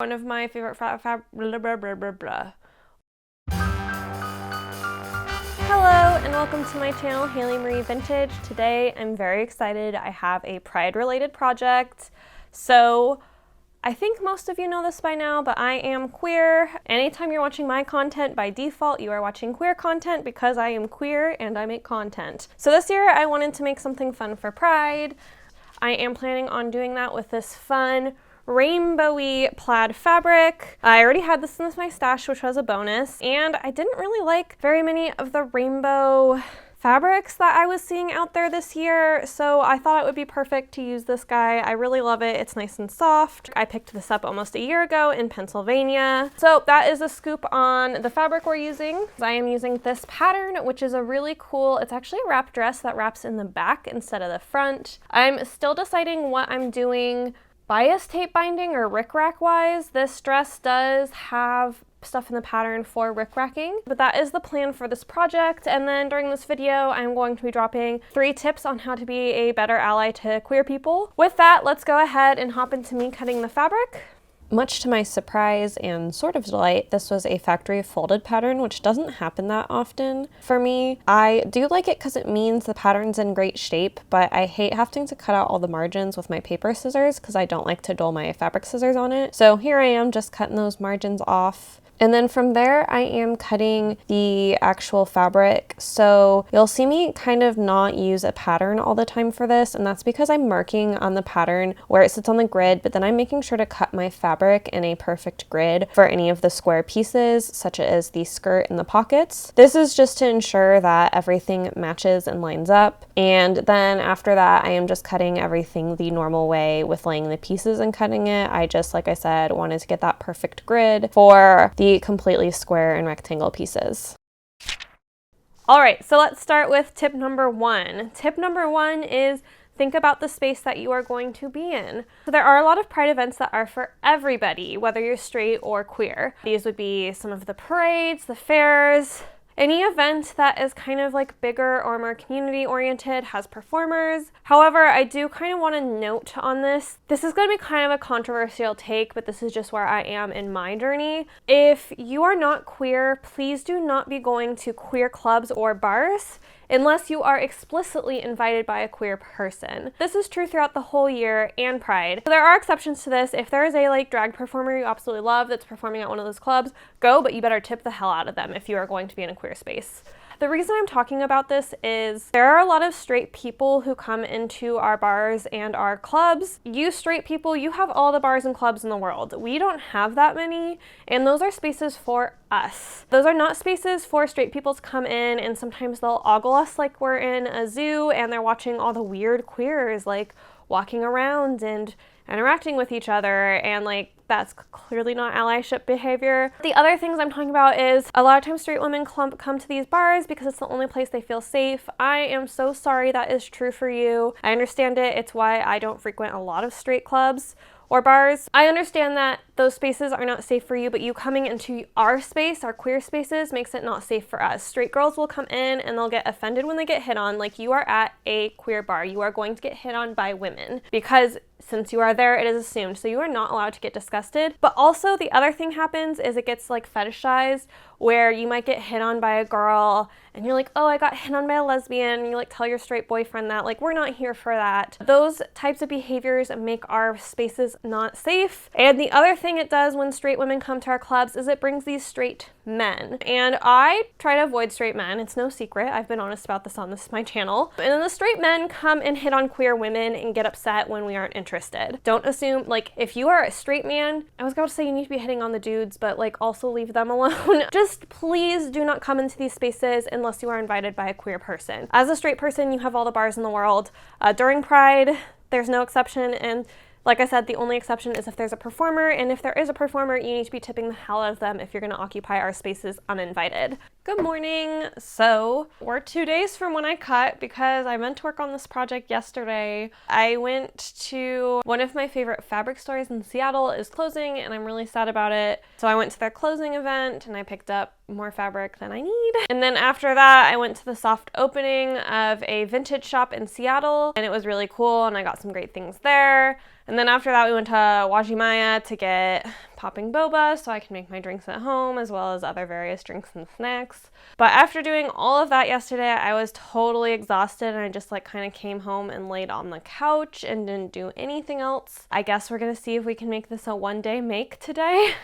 One of my favorite blah, blah, blah, blah, blah. Hello and welcome to my channel, Haylee Marie Vintage. Today I'm very excited. I have a Pride related project. So I think most of you know this by now, but I am queer. Anytime you're watching my content, by default you are watching queer content because I am queer and I make content. So this year I wanted to make something fun for Pride. I am planning on doing that with this fun rainbowy plaid fabric. I already had this in my stash, which was a bonus, and I didn't really like very many of the rainbow fabrics that I was seeing out there this year, so I thought it would be perfect to use this guy. I really love it. It's nice and soft. I picked this up almost a year ago in Pennsylvania. So that is a scoop on the fabric we're using. I am using this pattern, which is a really cool, it's actually a wrap dress that wraps in the back instead of the front. I'm still deciding what I'm doing bias tape binding or rickrack wise. This dress does have stuff in the pattern for rickracking, but that is the plan for this project. And then during this video, I'm going to be dropping 3 tips on how to be a better ally to queer people. With that, let's go ahead and hop into me cutting the fabric. Much to my surprise and sort of delight, this was a factory folded pattern, which doesn't happen that often for me. I do like it because it means the pattern's in great shape, but I hate having to cut out all the margins with my paper scissors because I don't like to dull my fabric scissors on it. So here I am just cutting those margins off. And then from there, I am cutting the actual fabric. So you'll see me kind of not use a pattern all the time for this, and that's because I'm marking on the pattern where it sits on the grid, but then I'm making sure to cut my fabric in a perfect grid for any of the square pieces, such as the skirt and the pockets. This is just to ensure that everything matches and lines up. And then after that, I am just cutting everything the normal way with laying the pieces and cutting it. I just, like I said, wanted to get that perfect grid for the completely square and rectangle pieces. All right, so let's start with tip number 1. Tip number 1 is think about the space that you are going to be in. So there are a lot of Pride events that are for everybody, whether you're straight or queer. These would be some of the parades, the fairs, any event that is kind of like bigger or more community oriented has performers. However, I do kind of want to note on this. This is going to be kind of a controversial take, but this is just where I am in my journey. If you are not queer, please do not be going to queer clubs or bars unless you are explicitly invited by a queer person. This is true throughout the whole year and Pride. So there are exceptions to this. If there is a drag performer you absolutely love that's performing at one of those clubs, go, but you better tip the hell out of them if you are going to be in a queer space. The reason I'm talking about this is there are a lot of straight people who come into our bars and our clubs. You straight people, you have all the bars and clubs in the world. We don't have that many, and those are spaces for us. Those are not spaces for straight people to come in, and sometimes they'll ogle us like we're in a zoo and they're watching all the weird queers walking around and interacting with each other, and that's clearly not allyship behavior. The other things I'm talking about is a lot of times straight women come to these bars because it's the only place they feel safe. I am so sorry that is true for you. I understand it. It's why I don't frequent a lot of straight clubs or bars. I understand that those spaces are not safe for you, but you coming into our space, our queer spaces, makes it not safe for us. Straight girls will come in and they'll get offended when they get hit on. Like, you are at a queer bar. You are going to get hit on by women because since you are there, it is assumed. So you are not allowed to get disgusted. But also the other thing happens is it gets fetishized, where you might get hit on by a girl and you're like, oh, I got hit on by a lesbian, and you tell your straight boyfriend that. We're not here for that. Those types of behaviors make our spaces not safe. And the other thing it does when straight women come to our clubs is it brings these straight men. And I try to avoid straight men. It's no secret. I've been honest about this on my channel. And then the straight men come and hit on queer women and get upset when we aren't interested. Don't assume, if you are a straight man, I was about to say you need to be hitting on the dudes, but also leave them alone. Just please do not come into these spaces unless you are invited by a queer person. As a straight person, you have all the bars in the world. During Pride, there's no exception, and like I said, the only exception is if there's a performer, and if there is a performer, you need to be tipping the hell out of them if you're going to occupy our spaces uninvited. Good morning. So we're 2 days from when I cut because I meant to work on this project yesterday. I went to one of my favorite fabric stores in Seattle is closing, and I'm really sad about it. So I went to their closing event and I picked up more fabric than I need. And then after that, I went to the soft opening of a vintage shop in Seattle, and it was really cool, and I got some great things there. And then after that, we went to Wajimaya to get popping boba so I can make my drinks at home as well as other various drinks and snacks. But after doing all of that yesterday, I was totally exhausted and I just like kind of came home and laid on the couch and didn't do anything else. I guess we're gonna see if we can make this a one-day make today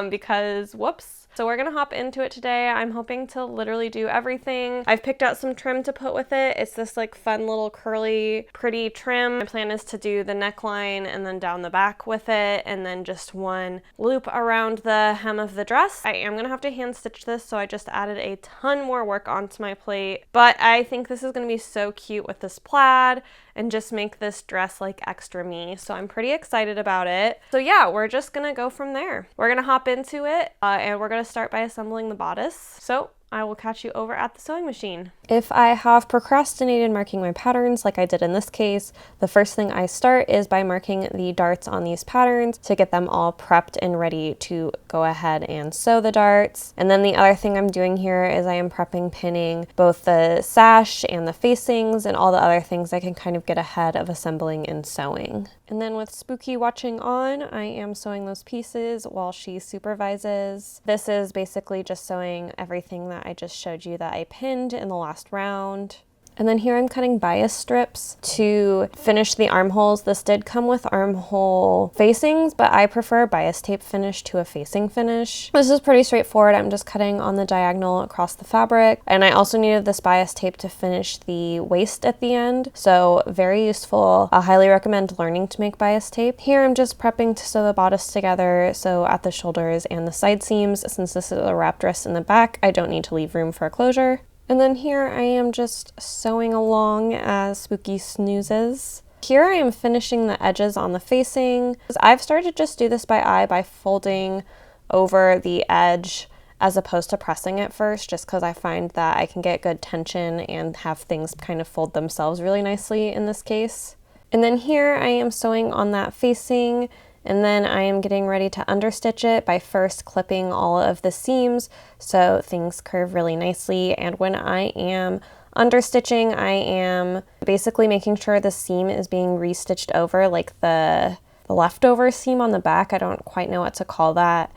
because whoops. So we're gonna hop into it today. I'm hoping to literally do everything. I've picked out some trim to put with it. It's this like fun little curly, pretty trim. My plan is to do the neckline and then down the back with it, and then just one loop around the hem of the dress. I am gonna have to hand stitch this, so I just added a ton more work onto my plate, but I think this is gonna be so cute with this plaid and just make this dress like extra me. So I'm pretty excited about it. So yeah, we're just gonna go from there. We're gonna hop into it and we're gonna start by assembling the bodice. So I will catch you over at the sewing machine. If I have procrastinated marking my patterns like I did in this case, the first thing I start is by marking the darts on these patterns to get them all prepped and ready to go ahead and sew the darts. And then the other thing I'm doing here is I am prepping pinning both the sash and the facings and all the other things I can kind of get ahead of assembling and sewing. And then with Spooky watching on, I am sewing those pieces while she supervises. This is basically just sewing everything that I just showed you that I pinned in the last round. And then here I'm cutting bias strips to finish the armholes. This did come with armhole facings, but I prefer a bias tape finish to a facing finish. This is pretty straightforward. I'm just cutting on the diagonal across the fabric. And I also needed this bias tape to finish the waist at the end. So very useful. I highly recommend learning to make bias tape. Here I'm just prepping to sew the bodice together. So at the shoulders and the side seams, since this is a wrap dress in the back, I don't need to leave room for a closure. And then here I am just sewing along as Spooky snoozes. Here I am finishing the edges on the facing. I've started to just do this by eye by folding over the edge as opposed to pressing it first, just because I find that I can get good tension and have things kind of fold themselves really nicely in this case. And then here I am sewing on that facing, and then I am getting ready to understitch it by first clipping all of the seams so things curve really nicely. And when I am understitching, I am basically making sure the seam is being restitched over, like the leftover seam on the back. I don't quite know what to call that.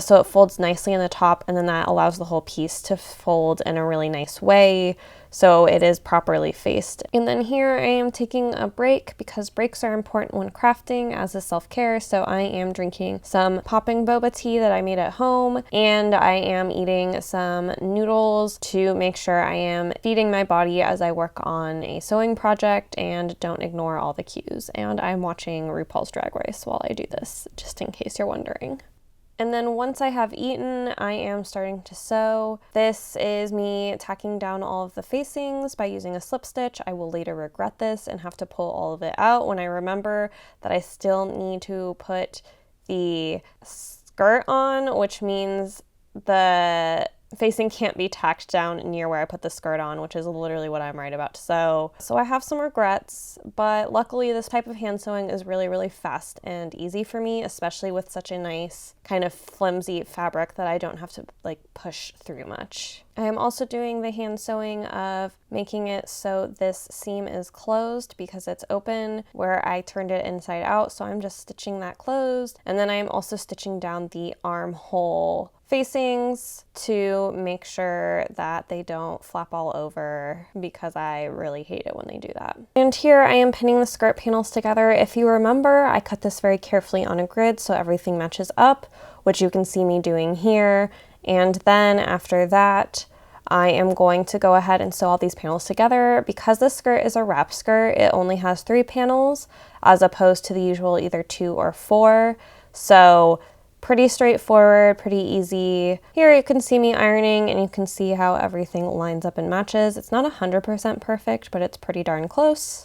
So it folds nicely in the top, and then that allows the whole piece to fold in a really nice way so it is properly faced. And then here I am taking a break because breaks are important when crafting as a self-care. So I am drinking some popping boba tea that I made at home, and I am eating some noodles to make sure I am feeding my body as I work on a sewing project and don't ignore all the cues. And I'm watching RuPaul's Drag Race while I do this, just in case you're wondering. And then once I have eaten, I am starting to sew. This is me tacking down all of the facings by using a slip stitch. I will later regret this and have to pull all of it out when I remember that I still need to put the skirt on, which means the facing can't be tacked down near where I put the skirt on, which is literally what I'm right about to sew. So I have some regrets, but luckily this type of hand sewing is really, really fast and easy for me, especially with such a nice kind of flimsy fabric that I don't have to like push through much. I am also doing the hand sewing of making it so this seam is closed because it's open where I turned it inside out. So I'm just stitching that closed. And then I am also stitching down the armhole facings to make sure that they don't flap all over because I really hate it when they do that. And here I am pinning the skirt panels together. If you remember, I cut this very carefully on a grid so everything matches up, which you can see me doing here. And then after that, I am going to go ahead and sew all these panels together. Because this skirt is a wrap skirt, it only has 3 panels as opposed to the usual either 2 or 4. So pretty straightforward, pretty easy. Here you can see me ironing and you can see how everything lines up and matches. It's not 100% perfect, but it's pretty darn close.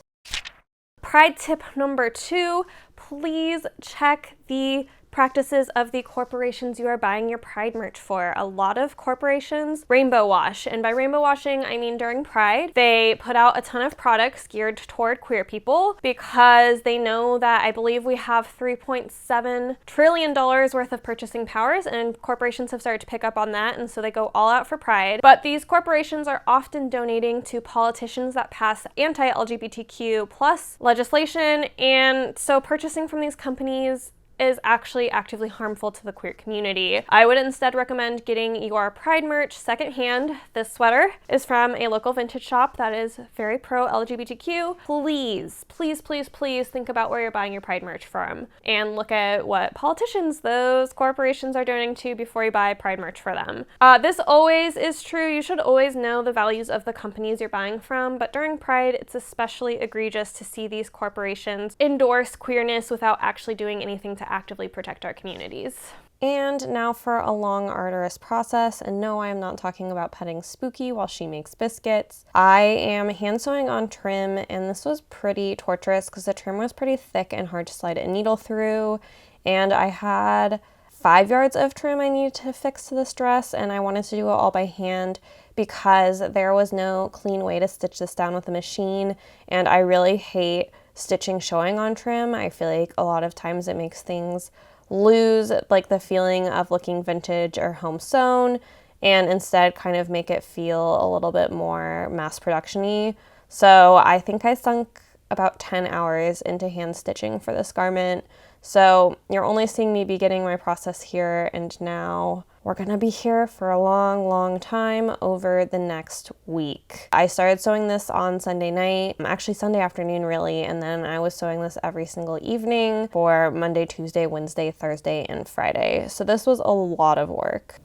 Pride tip number 2, please check the practices of the corporations you are buying your Pride merch for. A lot of corporations rainbow wash, and by rainbow washing I mean during Pride they put out a ton of products geared toward queer people because they know that I believe we have $3.7 trillion worth of purchasing powers, and corporations have started to pick up on that, and so they go all out for Pride. But these corporations are often donating to politicians that pass anti-LGBTQ plus legislation, and so purchasing from these companies is actually actively harmful to the queer community. I would instead recommend getting your Pride merch secondhand. This sweater is from a local vintage shop that is very pro-LGBTQ. Please, please, please, please think about where you're buying your Pride merch from and look at what politicians those corporations are donating to before you buy Pride merch for them. This always is true. You should always know the values of the companies you're buying from, but during Pride, it's especially egregious to see these corporations endorse queerness without actually doing anything to actively protect our communities. And now for a long, arduous process. And no, I am not talking about petting Spooky while she makes biscuits. I am hand sewing on trim, and this was pretty torturous because the trim was pretty thick and hard to slide a needle through. And I had 5 yards of trim I needed to fix to this dress, and I wanted to do it all by hand because there was no clean way to stitch this down with a machine, and I really hate stitching sewing on trim. I feel like a lot of times it makes things lose like the feeling of looking vintage or home sewn, and instead kind of make it feel a little bit more mass production-y. So I think I sunk about 10 hours into hand stitching for this garment. So you're only seeing me beginning my process here, and now we're gonna be here for a long, long time over the next week. I started sewing this on Sunday night, actually Sunday afternoon really, and then I was sewing this every single evening for Monday, Tuesday, Wednesday, Thursday, and Friday. So this was a lot of work.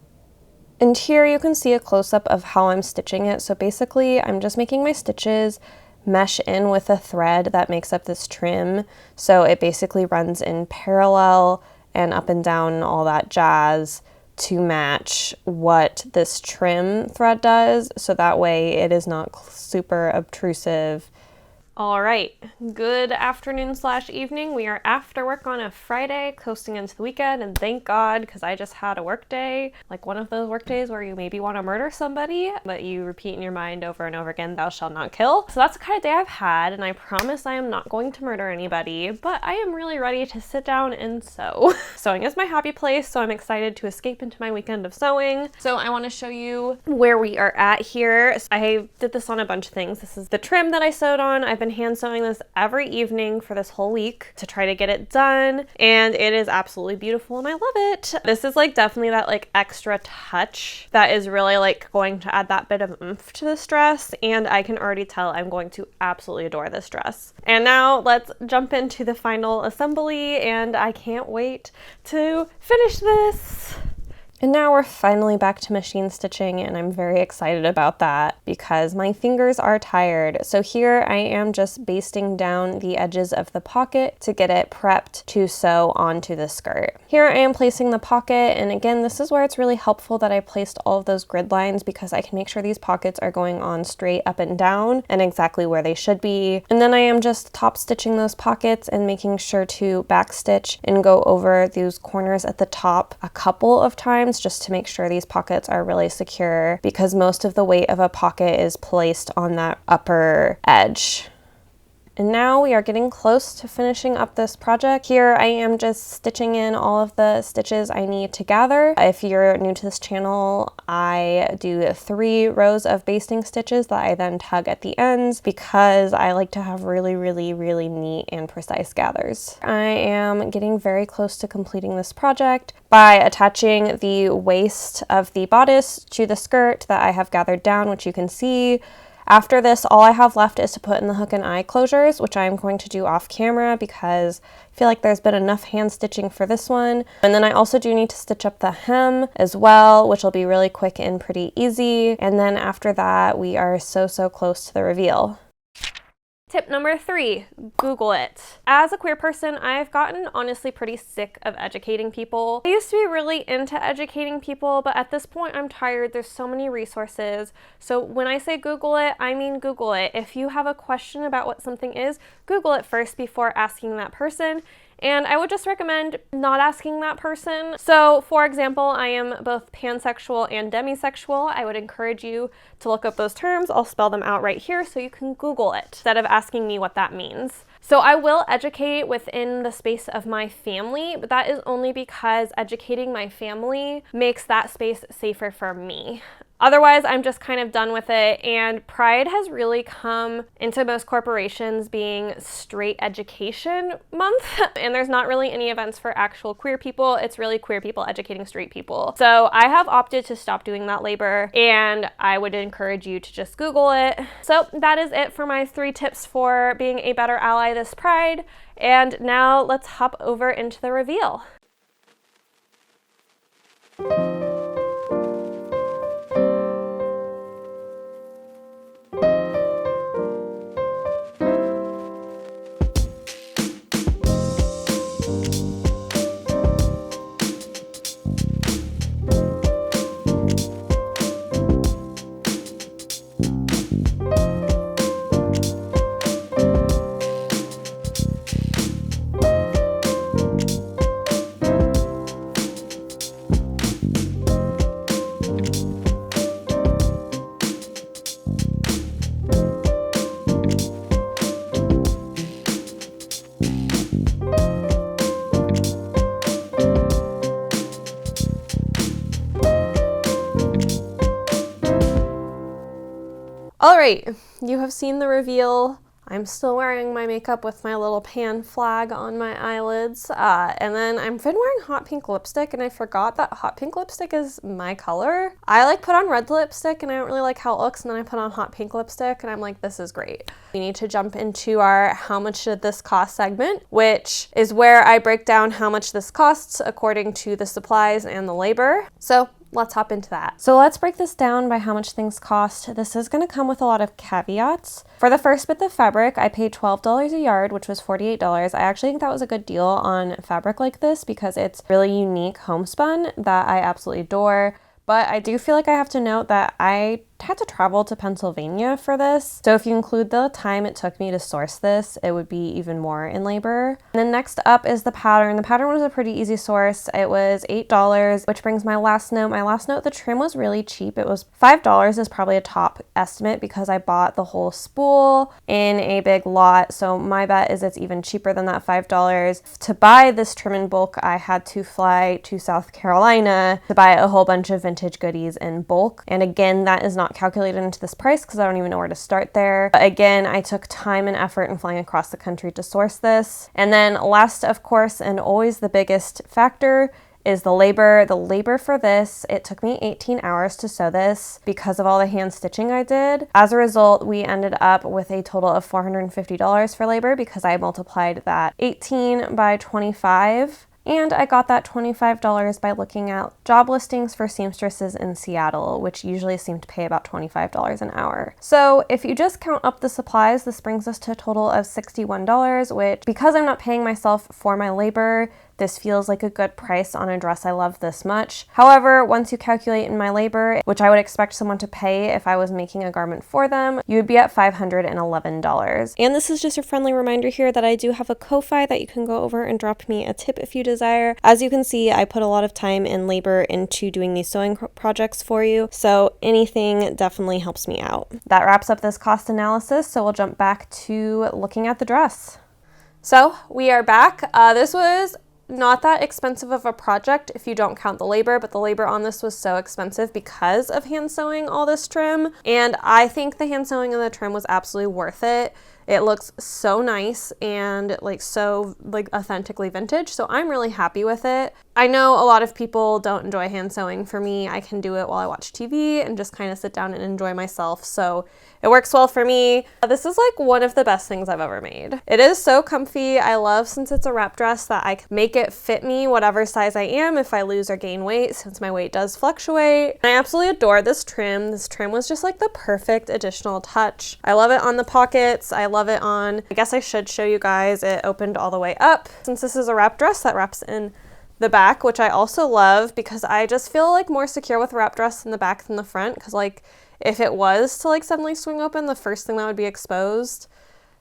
And here you can see a close-up of how I'm stitching it. So basically I'm just making my stitches mesh in with a thread that makes up this trim. So it basically runs in parallel and up and down and all that jazz to match what this trim thread does. So that way it is not super obtrusive. All right, good afternoon / evening. We are after work on a Friday, coasting into the weekend, and thank God, because I just had a work day, like one of those work days where you maybe want to murder somebody, but you repeat in your mind over and over again, thou shalt not kill. So that's the kind of day I've had, and I promise I am not going to murder anybody, but I am really ready to sit down and sew. Sewing is my happy place, so I'm excited to escape into my weekend of sewing. So I want to show you where we are at here. I did this on a bunch of things. This is the trim that I sewed on. I've been hand sewing this every evening for this whole week to try to get it done, and it is absolutely beautiful and I love it. This is like definitely that like extra touch that is really like going to add that bit of oomph to this dress, and I can already tell I'm going to absolutely adore this dress. And now let's jump into the final assembly, and I can't wait to finish this. And now we're finally back to machine stitching, and I'm very excited about that because my fingers are tired. So here I am just basting down the edges of the pocket to get it prepped to sew onto the skirt. Here I am placing the pocket, and again, this is where it's really helpful that I placed all of those grid lines because I can make sure these pockets are going on straight up and down and exactly where they should be. And then I am just top stitching those pockets and making sure to back stitch and go over those corners at the top a couple of times just to make sure these pockets are really secure because most of the weight of a pocket is placed on that upper edge. And now we are getting close to finishing up this project. Here I am just stitching in all of the stitches I need to gather. If you're new to this channel, I do 3 rows of basting stitches that I then tug at the ends because I like to have really, really, really neat and precise gathers. I am getting very close to completing this project by attaching the waist of the bodice to the skirt that I have gathered down, which you can see. After this, all I have left is to put in the hook and eye closures, which I'm going to do off camera because I feel like there's been enough hand stitching for this one. And then I also do need to stitch up the hem as well, which will be really quick and pretty easy. And then after that, we are so close to the reveal. Tip number 3, Google it. As a queer person, I've gotten honestly pretty sick of educating people. I used to be really into educating people, but at this point I'm tired. There's so many resources. So when I say Google it, I mean Google it. If you have a question about what something is, Google it first before asking that person. And I would just recommend not asking that person. So for example, I am both pansexual and demisexual. I would encourage you to look up those terms. I'll spell them out right here so you can Google it instead of asking me what that means. So I will educate within the space of my family, but that is only because educating my family makes that space safer for me. otherwise, I'm just kind of done with it. And Pride has really come into most corporations being straight education month. And there's not really any events for actual queer people. It's really queer people educating straight people. So I have opted to stop doing that labor, and I would encourage you to just Google it. So that is it for my 3 tips for being a better ally this Pride. And now let's hop over into the reveal. All right, you have seen the reveal. I'm still wearing my makeup with my little pan flag on my eyelids. And then I've been wearing hot pink lipstick, and I forgot that hot pink lipstick is my color. I put on red lipstick and I don't really like how it looks, and then I put on hot pink lipstick and I'm like, this is great. We need to jump into our how much did this cost segment, which is where I break down how much this costs according to the supplies and the labor. So let's hop into that. So let's break this down by how much things cost. This is going to come with a lot of caveats. For the first bit of fabric, I paid $12 a yard, which was $48. I actually think that was a good deal on fabric like this because it's really unique homespun that I absolutely adore. But I do feel like I have to note that I had to travel to Pennsylvania for this. So if you include the time it took me to source this, it would be even more in labor. And then next up is the pattern. The pattern was a pretty easy source. It was $8, which brings my last note. My last note, the trim was really cheap. It was $5 is probably a top estimate because I bought the whole spool in a big lot. So my bet is it's even cheaper than that $5. To buy this trim in bulk, I had to fly to South Carolina to buy a whole bunch of vintage goodies in bulk. And again, that is not calculated into this price because I don't even know where to start there. But again, I took time and effort in flying across the country to source this. And then last, of course, and always the biggest factor is the labor. The labor for this, it took me 18 hours to sew this because of all the hand stitching I did. As a result, we ended up with a total of $450 for labor because I multiplied that 18 by 25. And I got that $25 by looking at job listings for seamstresses in Seattle, which usually seem to pay about $25 an hour. So if you just count up the supplies, this brings us to a total of $61, which, because I'm not paying myself for my labor, this feels like a good price on a dress I love this much. However, once you calculate in my labor, which I would expect someone to pay if I was making a garment for them, you would be at $511. And this is just a friendly reminder here that I do have a Ko-Fi that you can go over and drop me a tip if you desire. As you can see, I put a lot of time and labor into doing these sewing projects for you, so anything definitely helps me out. That wraps up this cost analysis, so we'll jump back to looking at the dress. So we are back. This was not that expensive of a project if you don't count the labor, but the labor on this was so expensive because of hand sewing all this trim, and I think the hand sewing of the trim was absolutely worth it. It looks so nice and so authentically vintage, so I'm really happy with it. I know a lot of people don't enjoy hand sewing. For me, I can do it while I watch TV and just kind of sit down and enjoy myself, so it works well for me. This is one of the best things I've ever made. It is so comfy. I love, since it's a wrap dress, that I can make it fit me whatever size I am if I lose or gain weight, since my weight does fluctuate. And I absolutely adore this trim. This trim was just the perfect additional touch. I love it on the pockets. I love it on, I guess I should show you guys, it opened all the way up. Since this is a wrap dress, that wraps in the back, which I also love because I just feel more secure with a wrap dress in the back than the front, because if it was to suddenly swing open, the first thing that would be exposed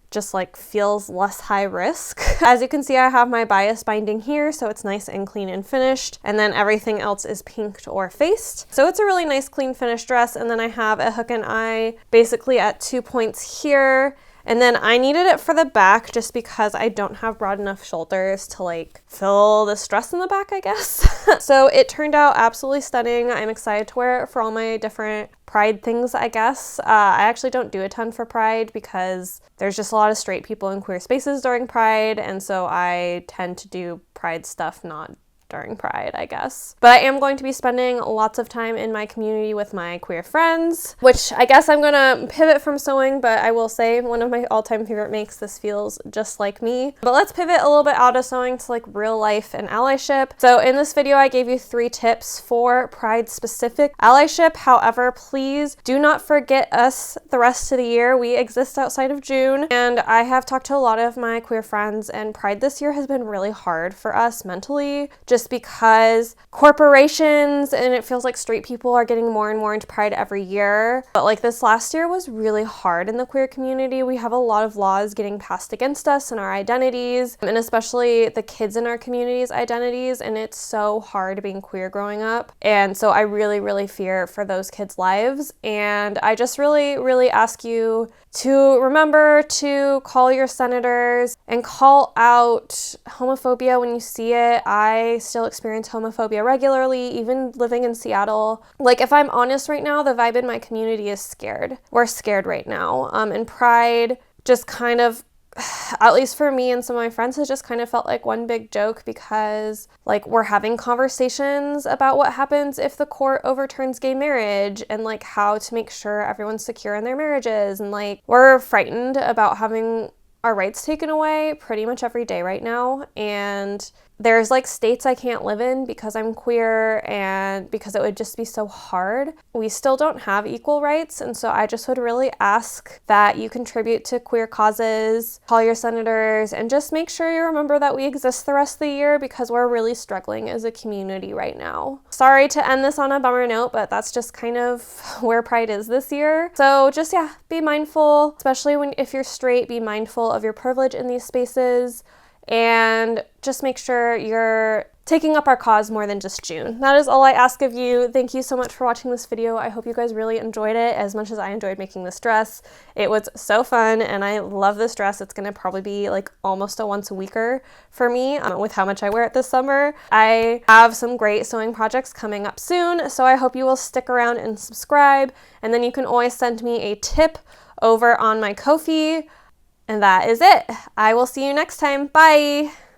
just feels less high risk. As you can see, I have my bias binding here, so it's nice and clean and finished, and then everything else is pinked or faced. So it's a really nice clean finished dress, and then I have a hook and eye basically at 2 points here. And then I needed it for the back just because I don't have broad enough shoulders to like fill the stress in the back, I guess. So it turned out absolutely stunning. I'm excited to wear it for all my different Pride things, I guess. I actually don't do a ton for Pride because there's just a lot of straight people in queer spaces during Pride, and so I tend to do Pride stuff not during Pride, I guess. But I am going to be spending lots of time in my community with my queer friends, which I guess I'm gonna pivot from sewing, but I will say one of my all-time favorite makes. This feels just like me. But let's pivot a little bit out of sewing to like real life and allyship. So in this video, I gave you 3 tips for Pride specific allyship. However, please do not forget us the rest of the year. We exist outside of June, and I have talked to a lot of my queer friends, and Pride this year has been really hard for us mentally, just because corporations and it feels like straight people are getting more and more into Pride every year. But like this last year was really hard in the queer community. We have a lot of laws getting passed against us and our identities, and especially the kids in our community's identities, and it's so hard being queer growing up. And so I really, really fear for those kids' lives. And I just really, really ask you to remember to call your senators and call out homophobia when you see it. I still experience homophobia regularly, even living in Seattle. Like, if I'm honest right now, the vibe in my community is scared. We're scared right now. And Pride just kind of, at least for me and some of my friends, has just kind of felt like one big joke because like we're having conversations about what happens if the court overturns gay marriage and like how to make sure everyone's secure in their marriages, and like we're frightened about having our rights taken away pretty much every day right now. And there's like states I can't live in because I'm queer and because it would just be so hard. We still don't have equal rights, and so I just would really ask that you contribute to queer causes, call your senators, and just make sure you remember that we exist the rest of the year because we're really struggling as a community right now. Sorry to end this on a bummer note, but that's just kind of where Pride is this year. So just, yeah, be mindful, especially if you're straight, be mindful of your privilege in these spaces. And just make sure you're taking up our cause more than just June. That is all I ask of you. Thank you so much for watching this video. I hope you guys really enjoyed it as much as I enjoyed making this dress. It was so fun, and I love this dress. It's gonna probably be like almost a once a weeker for me with how much I wear it this summer. I have some great sewing projects coming up soon, so I hope you will stick around and subscribe, and then you can always send me a tip over on my Ko-fi. And that is it. I will see you next time. Bye!